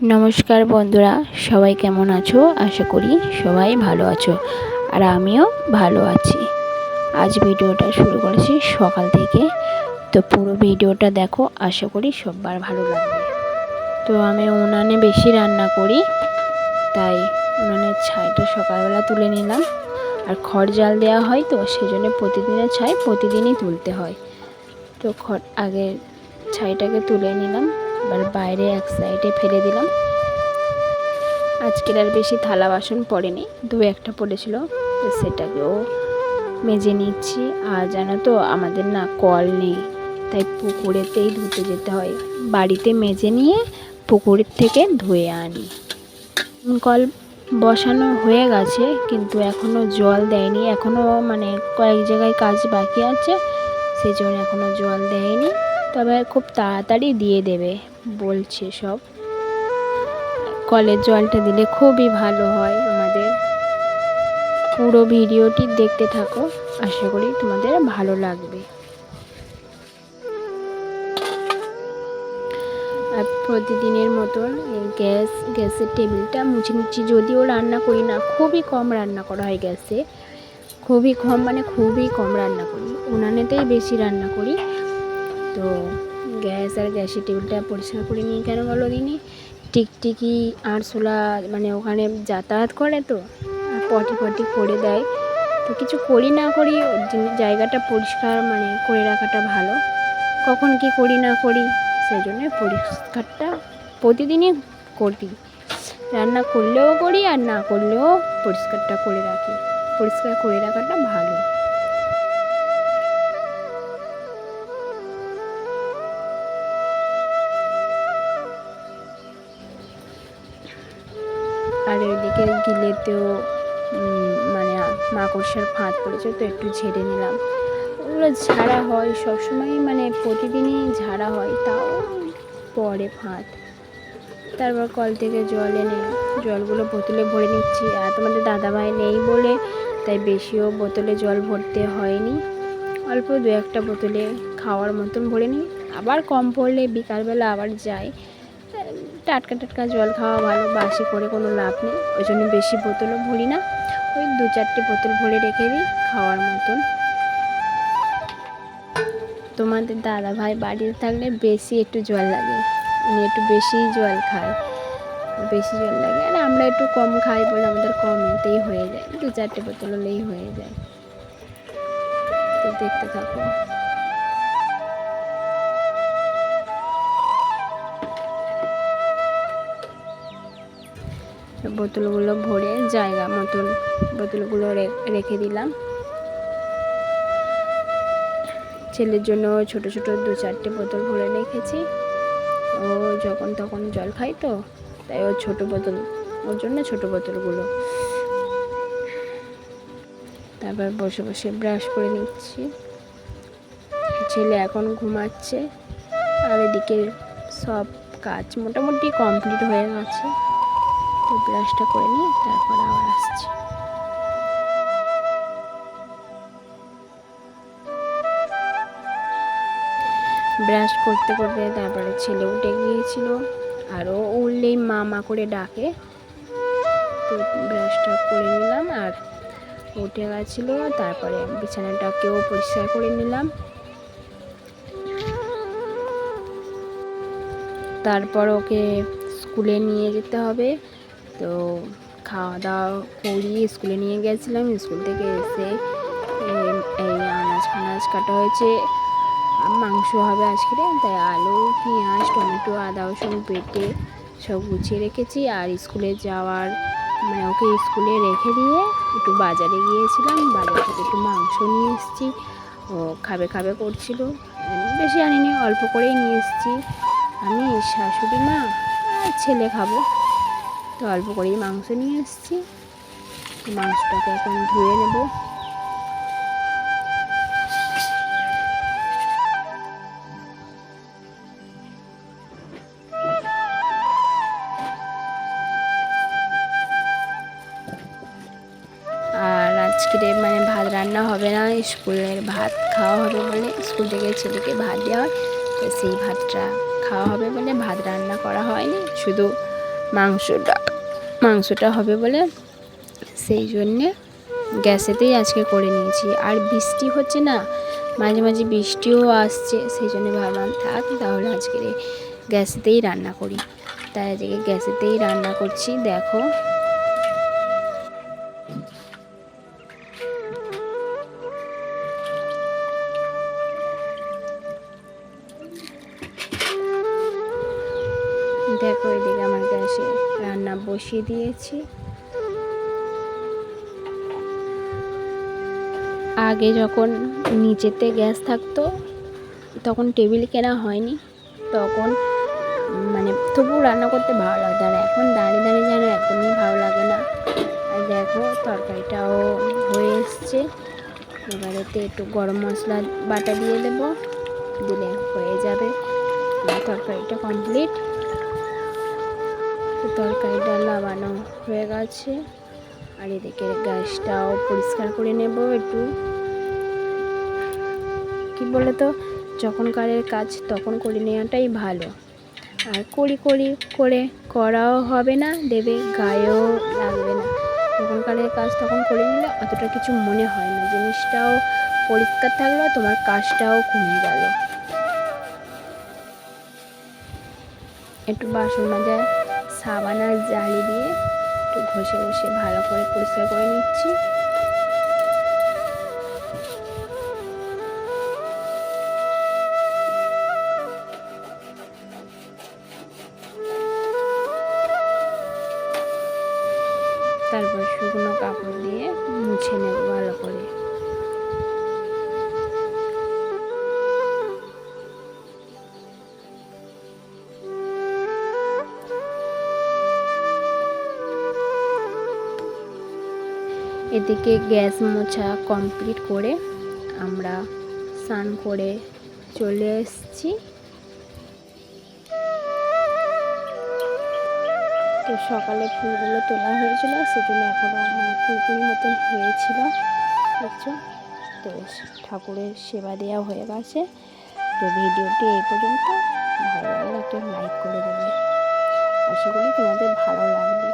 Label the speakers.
Speaker 1: নমস্কার বন্ধুরা, সবাই কেমন আছো? আশা করি সবাই ভালো আছো আর আমিও ভালো আছি। আজ ভিডিওটা শুরু করেছি সকাল থেকে, তো পুরো ভিডিওটা দেখো, আশা করি সবার ভালো লাগবে। তো আমি উনানে বেশি রান্না করি, তাই উনানের ছাইটা সকালবেলা তুলে নিলাম। আর খড় জাল দেওয়া হয়, তো সেই জন্য প্রতিদিনের ছাই প্রতিদিনই তুলতে হয়। তো আগে ছাইটাকে তুলে নিলাম, এবার বাইরে এক সাইডে ফেলে দিলাম। আজকের আর বেশি থালা বাসন পড়েনি, দু একটা পড়েছিল, তো সেটাকেও মেজে নিচ্ছি। আর জানো তো, আমাদের না কল নেই, তাই পুকুরেতেই ধুতে যেতে হয়। বাড়িতে মেজে নিয়ে পুকুরের থেকে ধুয়ে আনি। কল বসানো হয়ে গেছে, কিন্তু এখনও জল দেয়নি। এখনও মানে কয়েক জায়গায় কাজ বাকি আছে, সেই জন্য এখনও জল দেয়নি। তবে খুব তাড়াতাড়ি দিয়ে দেবে বলছে সব। কলের জলটা দিলে খুবই ভালো হয় আমাদের। পুরো ভিডিওটি দেখতে থাকো, আশা করি তোমাদের ভালো লাগবে। আর প্রতিদিনের মতন গ্যাসের টেবিলটা মুছে নিচ্ছি। যদিও রান্না করি না, খুবই কম রান্না করা হয় গ্যাসে, খুবই কম, মানে খুবই কম রান্না করি। উনানেতেই বেশি রান্না করি। তো গ্যাসের টেবিলটা পরিষ্কার করে নিই। কেন বলো দিনি, টিকটিকি আরশোলা মানে ওখানে যাতায়াত করে, তো পটি করে দেয়। তো কিছু করি না করি, জায়গাটা পরিষ্কার মানে করে রাখাটা ভালো। কখন কি করি না করি, সেই জন্য পরিষ্কারটা প্রতিদিনই করি। রান্না করলেও করি, আর না করলেও পরিষ্কারটা করে রাখি। পরিষ্কার করে রাখাটা ভালো। আর এদিকে গিলেতেও মানে মাকড়সার ফাঁদ পড়েছে, তো একটু ঝেড়ে নিলাম। ওগুলো ঝাড়া হয় সবসময়, মানে প্রতিদিনই ঝাড়া হয়, তাও পড়ে ফাঁদ। তারপর কল থেকে জল এনে জলগুলো বোতলে ভরে নিচ্ছি। আর তোমাদের দাদাভাই নেই বলে তাই বেশিও বোতলে জল ভরতে হয়নি, অল্প দু একটা বোতলে খাওয়ার মতন ভরে নিই। আবার কম পড়লে বিকালবেলা আবার যাই। টাটকা জল খাওয়া ভালো, বাসি করে কোনো লাভ নেই। ওই জন্য বেশি বোতলও ভরি না, ওই 2-4টে বোতল ভরে রেখে দিই খাওয়ার মতন। তোমাদের দাদাভাই বাড়িতে থাকলে বেশি একটু জল লাগে, উনি একটু বেশি জল খায়, বেশি জল লাগে। আর আমরা একটু কম খাই বলে আমাদের কম এতেই হয়ে যায়, 2-4টে বোতল হলেই হয়ে যায়। তো দেখতে থাকো। বোতলগুলো ভরে জায়গা মতন বোতলগুলো রেখে দিলাম। ছেলের জন্য ছোট ছোট 2-4টে বোতল ভরে রেখেছি। ও যখন তখন জল খাই, তো তাই ওর ছোট বোতল, ওর জন্য ছোট বোতলগুলো। তারপর বসে বসে ব্রাশ করে নিচ্ছি। ছেলে এখন ঘুমাচ্ছে, আর এদিকে সব কাজ মোটামুটি কমপ্লিট হয়ে গেছে। তো ব্রাশটা করে নিয়ে তারপর আবার আসছি। ব্রাশ করতে করতে তারপরে ছেলে উঠে গিয়েছিল, আরও উঠলেই মা মা করে ডাকে। তো ব্রাশটা করে নিলাম, আর উঠে গেছিলো। তারপরে বিছানাটাকেও পরিষ্কার করে নিলাম। তারপর ওকে স্কুলে নিয়ে যেতে হবে, তো খাওয়া দাওয়া করিয়ে স্কুলে নিয়ে গেছিলাম। স্কুল থেকে এসে এই আনাজ কাটা হয়েছে, মাংস হবে আজকে, তাই আলু পেঁয়াজ টমেটো আদা রসুন বেটে সব গুছিয়ে রেখেছি। আর স্কুলে যাওয়ার মানে ওকে স্কুলে রেখে দিয়ে একটু বাজারে গিয়েছিলাম, বাজার থেকে একটু মাংস নিয়ে এসেছি। ও খাবে করছিল, বেশি আনিনি, অল্প করেই নিয়ে এসেছি। আমি শাশুড়ি মা আর ছেলে খাবো, তো অল্প করেই মাংস নিয়ে এসেছি। মাংসটাকে এখন ধুয়ে নেব। আর আজকে মানে ভাত রান্না হবে না, স্কুলের ভাত খাওয়া হবে বলে, স্কুল থেকে ছেলেকে ভাত দেওয়া হয়, তো সেই ভাতটা খাওয়া হবে বলে ভাত রান্না করা হয়নি। শুধু মাংসটা হবে বলে সেই জন্যে গ্যাসেতেই আজকে করে নিয়েছি। আর বৃষ্টি হচ্ছে না, মাঝে মাঝে বৃষ্টিও আসছে, সেই জন্য ভাবলাম থাক তাহলে আজকে গ্যাসেতেই রান্না করি। তাই আজকে গ্যাসেতেই রান্না করছি। দেখো দেখো এদিকে আমার গ্যাসে রান্না বসিয়ে দিয়েছি। আগে যখন নিচেতে গ্যাস থাকতো তখন টেবিল কেনা হয়নি, তখন মানে তবু রান্না করতে ভালো লাগতো। আর এখন দাঁড়িয়ে দাঁড়িয়ে যেন একদমই ভালো লাগে না। আর দেখো তরকারিটাও হয়ে এসছে। এবারেতে একটু গরম মশলা বাটা দিয়ে দেবো, দিলে হয়ে যাবে তরকারিটা কমপ্লিট। তরকারিটা লাগানো হয়ে গেছে। আর এদিকে গ্যাসটাও পরিষ্কার করে নেব একটু। কি বলে তো, যখনকারের কাজ তখন করে নেওয়াটাই ভালো। আর করে করাও হবে না, দেবে গায়েও লাগবে না। তখনকারের কাজ তখন করে নিলে অতটা কিছু মনে হয় না, জিনিসটাও পরিষ্কার থাকলো, তোমার কাজটাও কমে গেল। একটু বাসন মাজার সাবান আর জালি দিয়ে একটু ঘষে ঘষে ভালো করে পরিষ্কার করে নিচ্ছি। তারপর শুকনো কাপড় দিয়ে মুছে নেব ভালো করে। এদিকে গ্যাস মোছা কমপ্লিট করে আমরা স্নান করে চলে এসেছি। তো সকালে ফুলগুলো তোলা হয়েছিল, সেজন্য এখনও মানে ফুলকুড়ি মতন হয়েছিল দেখছো। তো ঠাকুরের সেবা দেওয়া হয়ে গেছে। তো ভিডিওটি এই পর্যন্ত, ভালো লাগলে একটা লাইক করে দেবে। আশা করি তোমাদের ভালো লাগবে।